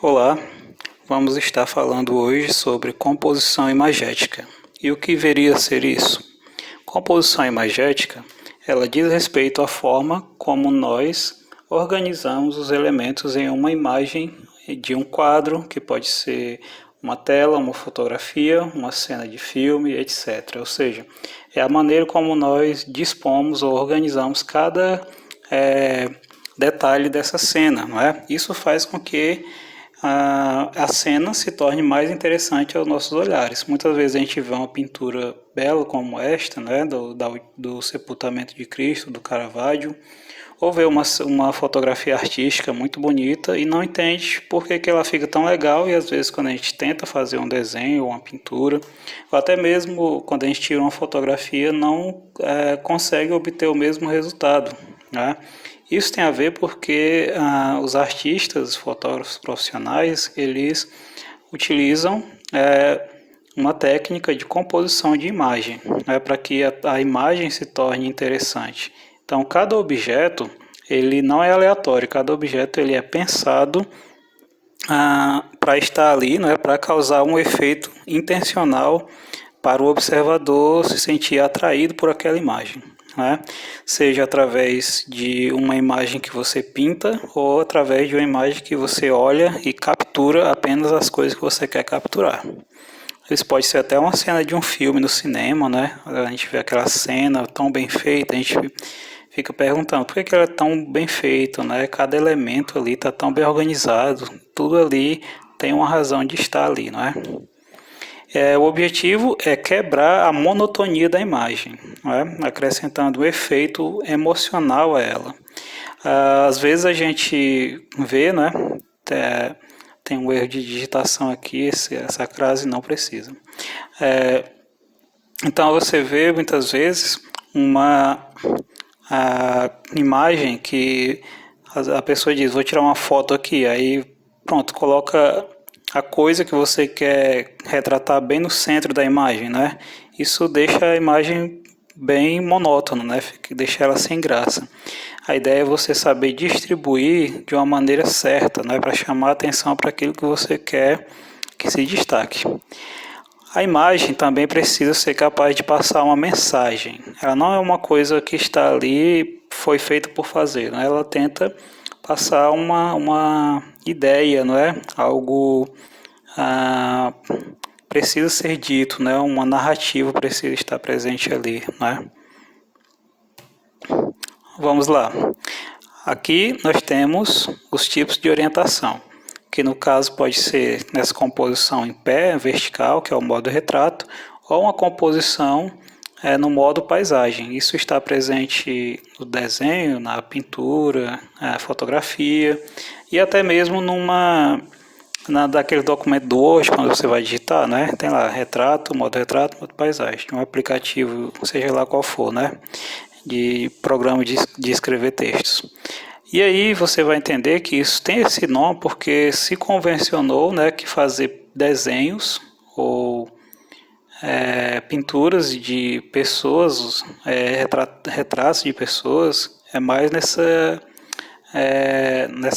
Olá, vamos estar falando hoje sobre composição imagética. E o que viria a ser isso? Composição imagética, ela diz respeito à forma como nós organizamos os elementos em uma imagem de um quadro, que pode ser uma tela, uma fotografia, uma cena de filme, etc. Ou seja, é a maneira como nós dispomos ou organizamos cada detalhe dessa cena, não é? Isso faz com que a cena se torne mais interessante aos nossos olhares. Muitas vezes a gente vê uma pintura bela como esta, né, do sepultamento de Cristo, do Caravaggio, ou vê uma fotografia artística muito bonita e não entende por que ela fica tão legal, e às vezes quando a gente tenta fazer um desenho ou uma pintura, ou até mesmo quando a gente tira uma fotografia, não consegue obter o mesmo resultado, né? Isso tem a ver porque os artistas, fotógrafos profissionais, eles utilizam uma técnica de composição de imagem, né, para que a imagem se torne interessante. Então, cada objeto ele não é aleatório, cada objeto ele é pensado para estar ali, né, para causar um efeito intencional para o observador se sentir atraído por aquela imagem, né? Seja através de uma imagem que você pinta ou através de uma imagem que você olha e captura apenas as coisas que você quer capturar. Isso pode ser até uma cena de um filme no cinema, né? A gente vê aquela cena tão bem feita, a gente fica perguntando por que ela é tão bem feita, né? Cada elemento ali está tão bem organizado, tudo ali tem uma razão de estar ali, não é? O objetivo é quebrar a monotonia da imagem, né? Acrescentando um efeito emocional a ela. Às vezes a gente vê, né? Tem um erro de digitação aqui, essa crase não precisa. Então você vê muitas vezes uma imagem que a pessoa diz, vou tirar uma foto aqui, aí pronto, coloca a coisa que você quer retratar bem no centro da imagem, né? Isso deixa a imagem bem monótona, né? Deixa ela sem graça. A ideia é você saber distribuir de uma maneira certa, né? Para chamar a atenção para aquilo que você quer que se destaque. A imagem também precisa ser capaz de passar uma mensagem. Ela não é uma coisa que está ali, foi feita por fazer, né? Ela tenta passar uma ideia, não é? Algo precisa ser dito, né? Uma narrativa precisa estar presente ali, né? Vamos lá. Aqui nós temos os tipos de orientação, que no caso pode ser nessa composição em pé, vertical, que é o modo retrato, ou uma composição no modo paisagem. Isso está presente no desenho, na pintura, na fotografia e até mesmo daquele documento do Word, quando você vai digitar, né? Tem lá retrato, modo paisagem. Um aplicativo, seja lá qual for, né? De programa de escrever textos. E aí você vai entender que isso tem esse nome porque se convencionou, né, que fazer desenhos ou pinturas de pessoas, retratos de pessoas, é mais nessa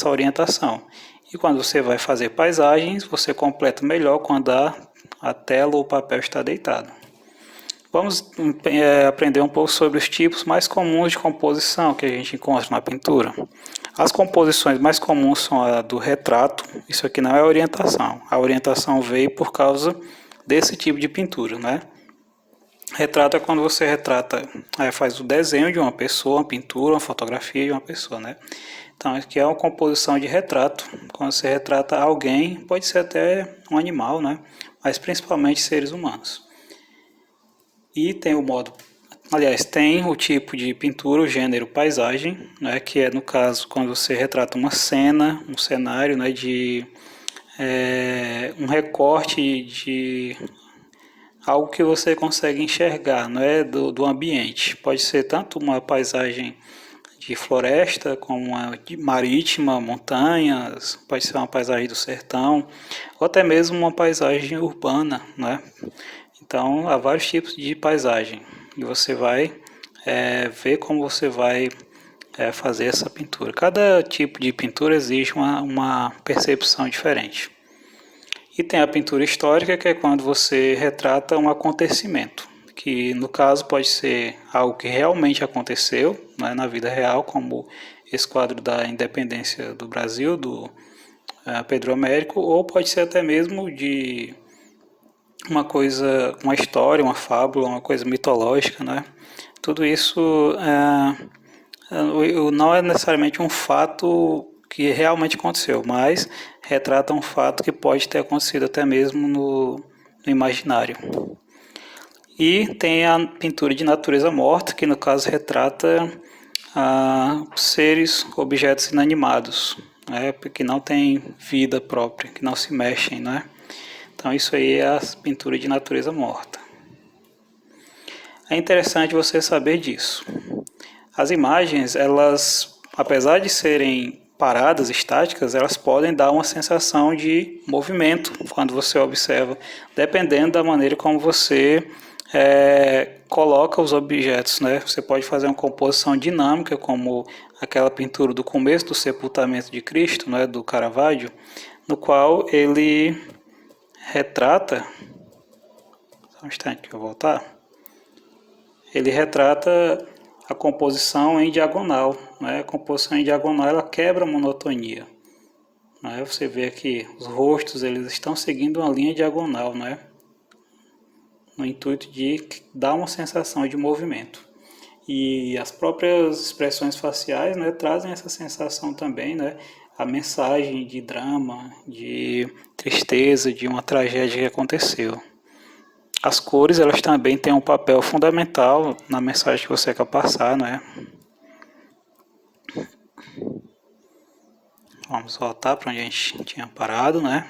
orientação. E quando você vai fazer paisagens, você completa melhor quando a tela ou o papel está deitado. Vamos aprender um pouco sobre os tipos mais comuns de composição que a gente encontra na pintura. As composições mais comuns são a do retrato. Isso aqui não é orientação. A orientação veio por causa desse tipo de pintura, né? Retrato é quando você faz o desenho de uma pessoa, uma pintura, uma fotografia de uma pessoa, né? Então, aqui é uma composição de retrato. Quando você retrata alguém, pode ser até um animal, né? Mas principalmente seres humanos. E tem tem o tipo de pintura, o gênero paisagem, né, que é no caso quando você retrata uma cena, um cenário, né, de um recorte de algo que você consegue enxergar, não é, do ambiente. Pode ser tanto uma paisagem de floresta, como uma marítima, montanhas, pode ser uma paisagem do sertão, ou até mesmo uma paisagem urbana, né? Então, há vários tipos de paisagem e você vai ver como você vai fazer essa pintura. Cada tipo de pintura exige uma percepção diferente. E tem a pintura histórica, que é quando você retrata um acontecimento, que no caso pode ser algo que realmente aconteceu, né, na vida real, como esse quadro da independência do Brasil, do Pedro Américo, ou pode ser até mesmo de uma coisa, uma história, uma fábula, uma coisa mitológica, né? Tudo isso não é necessariamente um fato que realmente aconteceu, mas retrata um fato que pode ter acontecido até mesmo no imaginário. E tem a pintura de natureza morta, que no caso retrata seres, objetos inanimados, né, que não têm vida própria, que não se mexem, né? Então isso aí é a pintura de natureza morta. É interessante você saber disso. As imagens, elas, apesar de serem paradas, estáticas, elas podem dar uma sensação de movimento quando você observa, dependendo da maneira como você coloca os objetos, né? Você pode fazer uma composição dinâmica, como aquela pintura do começo do sepultamento de Cristo, né, do Caravaggio, no qual ele retrata... Só um instante que eu vou voltar. Ele retrata a composição em diagonal, né? A composição em diagonal, ela quebra a monotonia, né? Você vê aqui, os rostos, eles estão seguindo uma linha diagonal, né? No intuito de dar uma sensação de movimento. E as próprias expressões faciais, né, trazem essa sensação também, né? A mensagem de drama, de tristeza, de uma tragédia que aconteceu. As cores, elas também têm um papel fundamental na mensagem que você quer passar, né? Vamos voltar para onde a gente tinha parado, né?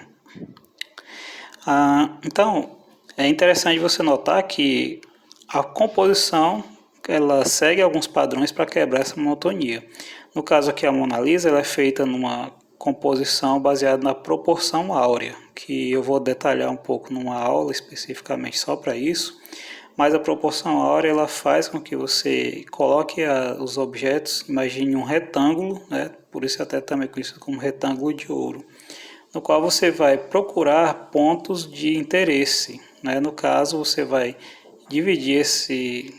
Então, é interessante você notar que a composição, ela segue alguns padrões para quebrar essa monotonia. No caso aqui, a Mona Lisa, ela é feita numa composição baseada na proporção áurea, que eu vou detalhar um pouco numa aula especificamente só para isso, mas a proporção áurea, ela faz com que você coloque os objetos, imagine um retângulo, né? Por isso até também conhecido como retângulo de ouro, no qual você vai procurar pontos de interesse, né? No caso, você vai dividir esse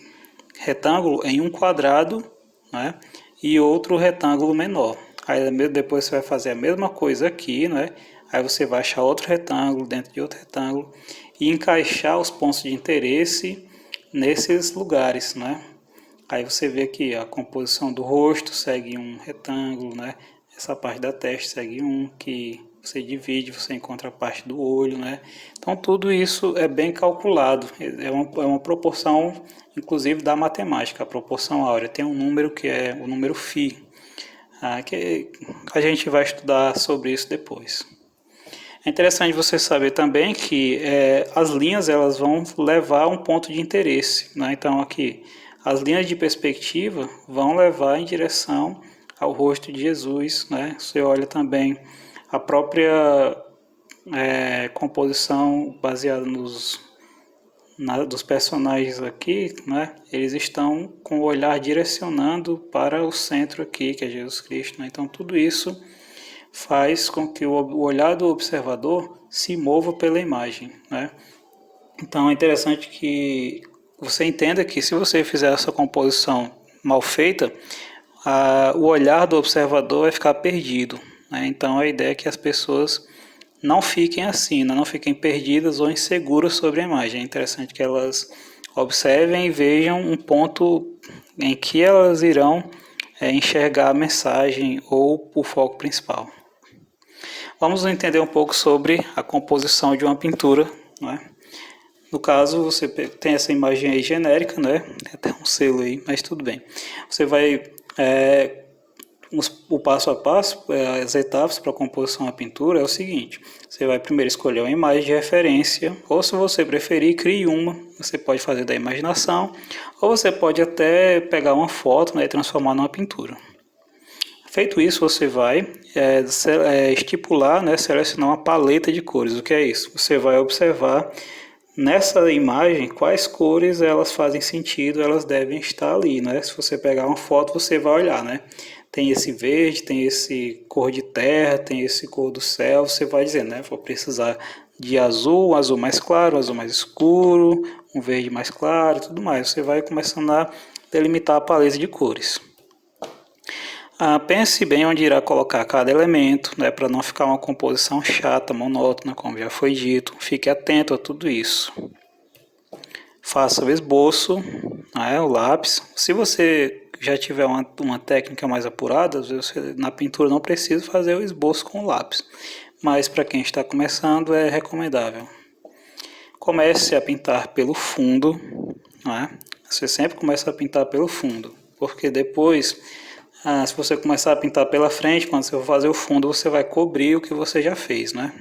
retângulo em um quadrado, né, e outro retângulo menor. Aí depois você vai fazer a mesma coisa aqui, né? Aí você vai achar outro retângulo dentro de outro retângulo e encaixar os pontos de interesse nesses lugares, né? Aí você vê aqui a composição do rosto segue um retângulo, né? Essa parte da testa segue um que você divide, você encontra a parte do olho, né? Então tudo isso é bem calculado, é uma proporção, inclusive da matemática, a proporção áurea. Tem um número que é o número φ, que a gente vai estudar sobre isso depois. É interessante você saber também que as linhas, elas vão levar a um ponto de interesse, né? Então aqui, as linhas de perspectiva vão levar em direção ao rosto de Jesus, né? Você olha também a própria composição baseada dos personagens aqui, né? Eles estão com o olhar direcionando para o centro aqui, que é Jesus Cristo, né? Então tudo isso faz com que o olhar do observador se mova pela imagem, né? Então é interessante que você entenda que se você fizer essa composição mal feita, o olhar do observador vai ficar perdido, né? Então a ideia é que as pessoas não fiquem assim, não fiquem perdidas ou inseguras sobre a imagem. É interessante que elas observem e vejam um ponto em que elas irão enxergar a mensagem ou o foco principal. Vamos entender um pouco sobre a composição de uma pintura, né? No caso, você tem essa imagem aí genérica, né? Tem até um selo aí, mas tudo bem. Você vai... o passo a passo, as etapas para a composição da pintura é o seguinte: você vai primeiro escolher uma imagem de referência, ou se você preferir, crie uma. Você pode fazer da imaginação, ou você pode até pegar uma foto, né, e transformar numa pintura. Feito isso, você vai estipular, né, selecionar uma paleta de cores. O que é isso? Você vai observar Nessa imagem, quais cores elas fazem sentido, elas devem estar ali, né? Se você pegar uma foto, você vai olhar, né? Tem esse verde, tem esse cor de terra, tem esse cor do céu, você vai dizer, né? Vou precisar de azul, um azul mais claro, um azul mais escuro, um verde mais claro e tudo mais. Você vai começando a delimitar a paleta de cores. Pense bem onde irá colocar cada elemento, né, para não ficar uma composição chata, monótona, como já foi dito. Fique atento a tudo isso. Faça o esboço, né, o lápis. Se você já tiver uma técnica mais apurada, às vezes você, na pintura não precisa fazer o esboço com o lápis. Mas para quem está começando é recomendável. Comece a pintar pelo fundo, né? Você sempre começa a pintar pelo fundo, porque depois se você começar a pintar pela frente, quando você for fazer o fundo, você vai cobrir o que você já fez, né?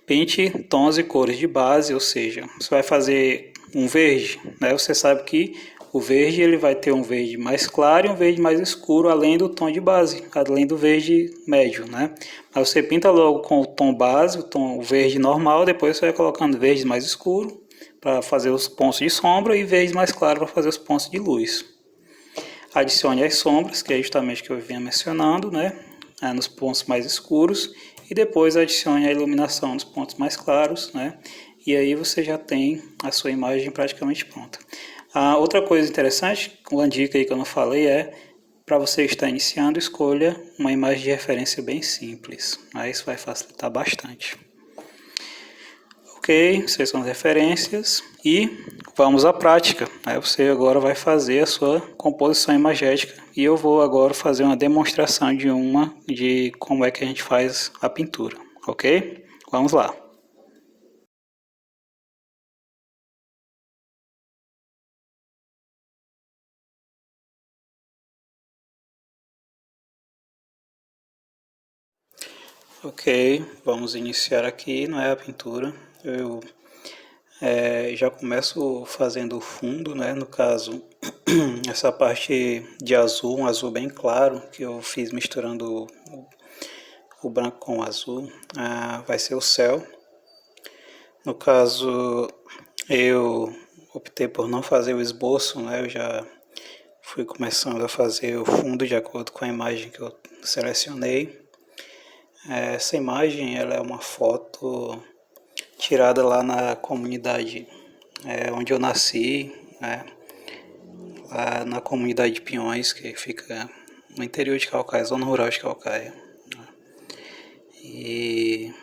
Pinte tons e cores de base, ou seja, você vai fazer um verde, né? Você sabe que o verde ele vai ter um verde mais claro e um verde mais escuro, além do tom de base, além do verde médio, né? Mas você pinta logo com o tom base, o verde normal, depois você vai colocando verde mais escuro para fazer os pontos de sombra e verde mais claro para fazer os pontos de luz. Adicione as sombras, que é justamente o que eu vinha mencionando, né? Nos pontos mais escuros, e depois adicione a iluminação nos pontos mais claros, né? E aí você já tem a sua imagem praticamente pronta. Outra coisa interessante, uma dica aí que eu não falei é, para você estar iniciando, escolha uma imagem de referência bem simples. Isso vai facilitar bastante. Ok, essas são as referências e vamos à prática. Você agora vai fazer a sua composição imagética e eu vou agora fazer uma demonstração de como é que a gente faz a pintura, ok? Vamos lá. Ok, vamos iniciar aqui, não é a pintura. Eu já começo fazendo o fundo, né? No caso, essa parte de azul, um azul bem claro, que eu fiz misturando o branco com o azul, vai ser o céu. No caso, eu optei por não fazer o esboço, né? Eu já fui começando a fazer o fundo de acordo com a imagem que eu selecionei. Essa imagem ela é uma foto tirada lá na comunidade onde eu nasci, né? Lá na comunidade de Pinhões, que fica no interior de Calcaia, zona rural de Calcaia. E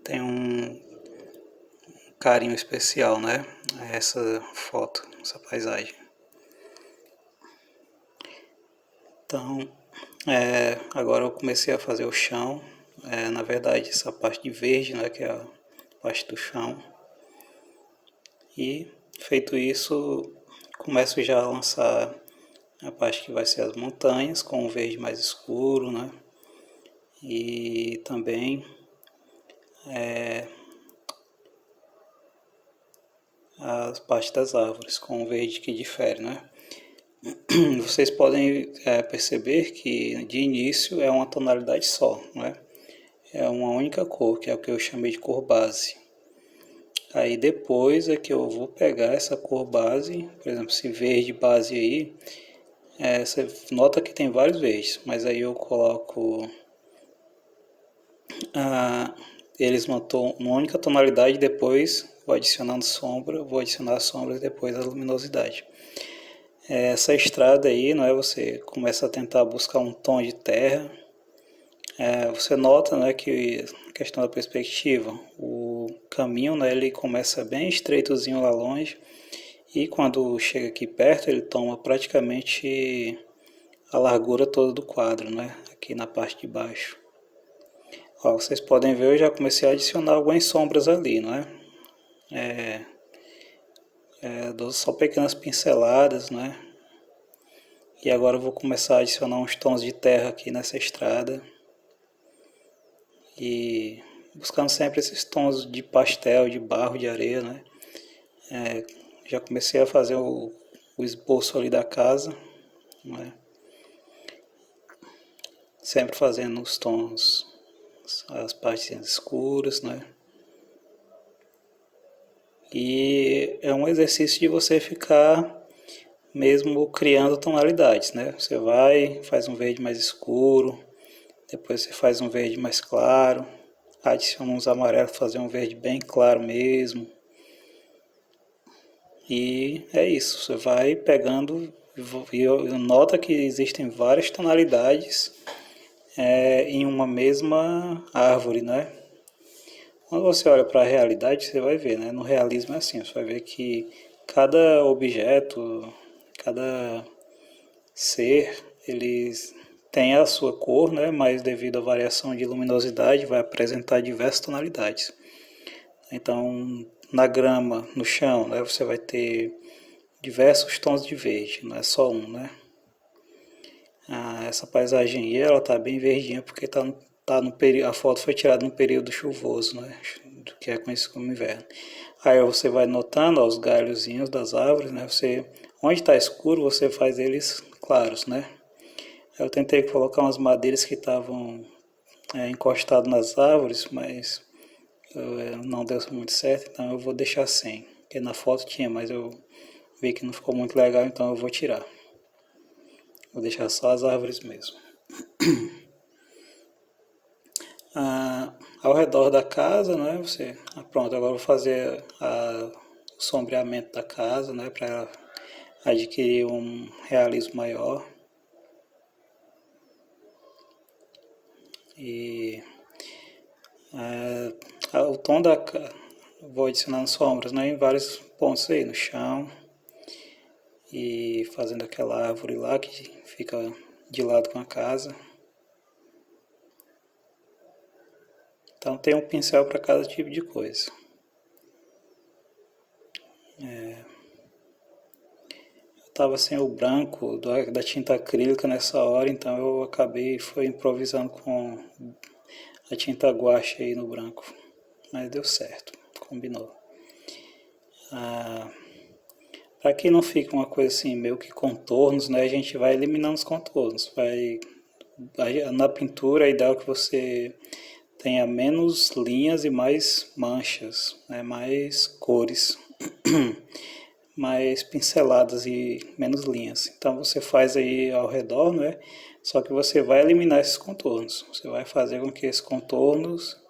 tem um carinho especial, né? Essa foto, essa paisagem. Então, agora eu comecei a fazer o chão. Na verdade, essa parte de verde, né? Que é a parte do chão. E, feito isso, começo já a lançar a parte que vai ser as montanhas, com o verde mais escuro, né? E também as partes das árvores, com o verde que difere, né? Vocês podem perceber que de início é uma tonalidade só, né? É uma única cor, que é o que eu chamei de cor base. Aí depois é que eu vou pegar essa cor base, por exemplo, esse verde base aí, você nota que tem vários verdes, mas aí eu coloco eles numa única tonalidade, depois vou adicionando sombra, vou adicionar a sombra e depois a luminosidade. Essa estrada aí, não é? Você começa a tentar buscar um tom de terra. Você nota, né, que a questão da perspectiva, o caminho, né, ele começa bem estreitozinho lá longe e quando chega aqui perto ele toma praticamente a largura toda do quadro, né, aqui na parte de baixo. Ó, vocês podem ver, eu já comecei a adicionar algumas sombras ali, não é? Dou só pequenas pinceladas, né? E agora eu vou começar a adicionar uns tons de terra aqui nessa estrada. E buscando sempre esses tons de pastel, de barro, de areia, né? Já comecei a fazer o esboço ali da casa, né? Sempre fazendo os tons, as partes escuras, né? E é um exercício de você ficar mesmo criando tonalidades, né? Você vai, faz um verde mais escuro, depois você faz um verde mais claro, adiciona uns amarelos, fazer um verde bem claro mesmo. E é isso, você vai pegando e nota que existem várias tonalidades em uma mesma árvore, né? Quando você olha para a realidade, você vai ver, né? No realismo é assim, você vai ver que cada objeto, cada ser, eles têm a sua cor, né? Mas devido à variação de luminosidade, vai apresentar diversas tonalidades. Então, na grama, no chão, né? Você vai ter diversos tons de verde, não é só um, né? Essa paisagem aí, ela tá bem verdinha porque tá no período, a foto foi tirada no período chuvoso, né? Do que é conhecido como inverno. Aí você vai notando ó, os galhozinhos das árvores, né? Onde está escuro, você faz eles claros, né? Eu tentei colocar umas madeiras que estavam encostadas nas árvores, mas não deu muito certo, então eu vou deixar sem. Porque na foto tinha, mas eu vi que não ficou muito legal, então eu vou tirar. Vou deixar só as árvores mesmo. Ao redor da casa, né? Pronto, agora eu vou fazer o sombreamento da casa, né? Para adquirir um realismo maior. E o tom da casa, vou adicionando sombras, né? Em vários pontos aí, no chão. E fazendo aquela árvore lá que fica de lado com a casa. Então tem um pincel para cada tipo de coisa. Eu estava sem o branco da tinta acrílica nessa hora, então eu acabei improvisando com a tinta guache aí no branco. Mas deu certo, combinou. Para que não fique uma coisa assim, meio que contornos, né? A gente vai eliminando os contornos. Na pintura é ideal que você tenha menos linhas e mais manchas, né? Mais cores, mais pinceladas e menos linhas. Então você faz aí ao redor, né? Só que você vai eliminar esses contornos. Você vai fazer com que esses contornos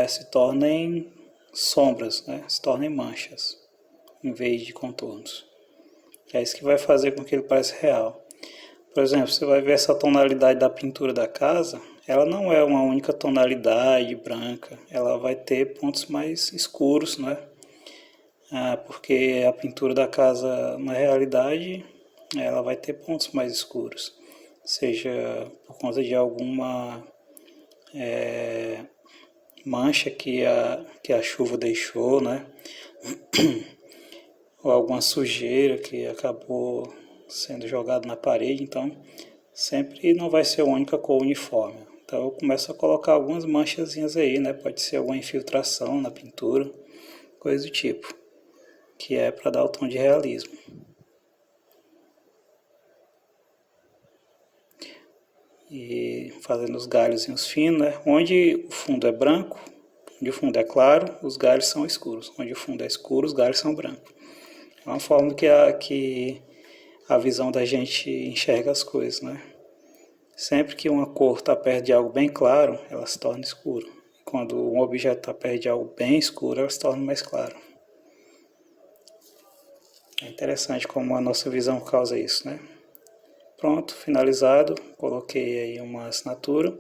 se tornem sombras, né? Se tornem manchas, em vez de contornos. É isso que vai fazer com que ele pareça real. Por exemplo, você vai ver essa tonalidade da pintura da casa, ela não é uma única tonalidade branca, ela vai ter pontos mais escuros, né? Porque a pintura da casa, na realidade, ela vai ter pontos mais escuros, seja por conta de alguma mancha que a chuva deixou, né? Ou alguma sujeira que acabou sendo jogada na parede, então sempre não vai ser a única cor uniforme. Então eu começo a colocar algumas manchazinhas aí, né? Pode ser alguma infiltração na pintura, coisa do tipo, que é para dar o tom de realismo. E fazendo os galhozinhos finos, né? Onde o fundo é branco, onde o fundo é claro, os galhos são escuros. Onde o fundo é escuro, os galhos são brancos. É uma forma que a visão da gente enxerga as coisas, né? Sempre que uma cor está perto de algo bem claro, ela se torna escura. Quando um objeto está perto de algo bem escuro, ela se torna mais clara. É interessante como a nossa visão causa isso, né? Pronto, finalizado. Coloquei aí uma assinatura.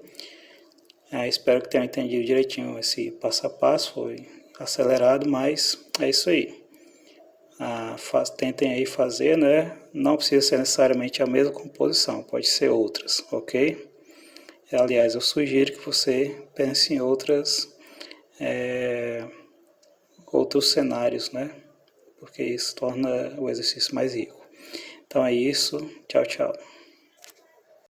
Espero que tenham entendido direitinho esse passo a passo. Foi acelerado, mas é isso aí. Tentem aí fazer, né? Não precisa ser necessariamente a mesma composição, pode ser outras, ok? Aliás, eu sugiro que você pense em outros cenários, né? Porque isso torna o exercício mais rico. Então é isso, tchau, tchau.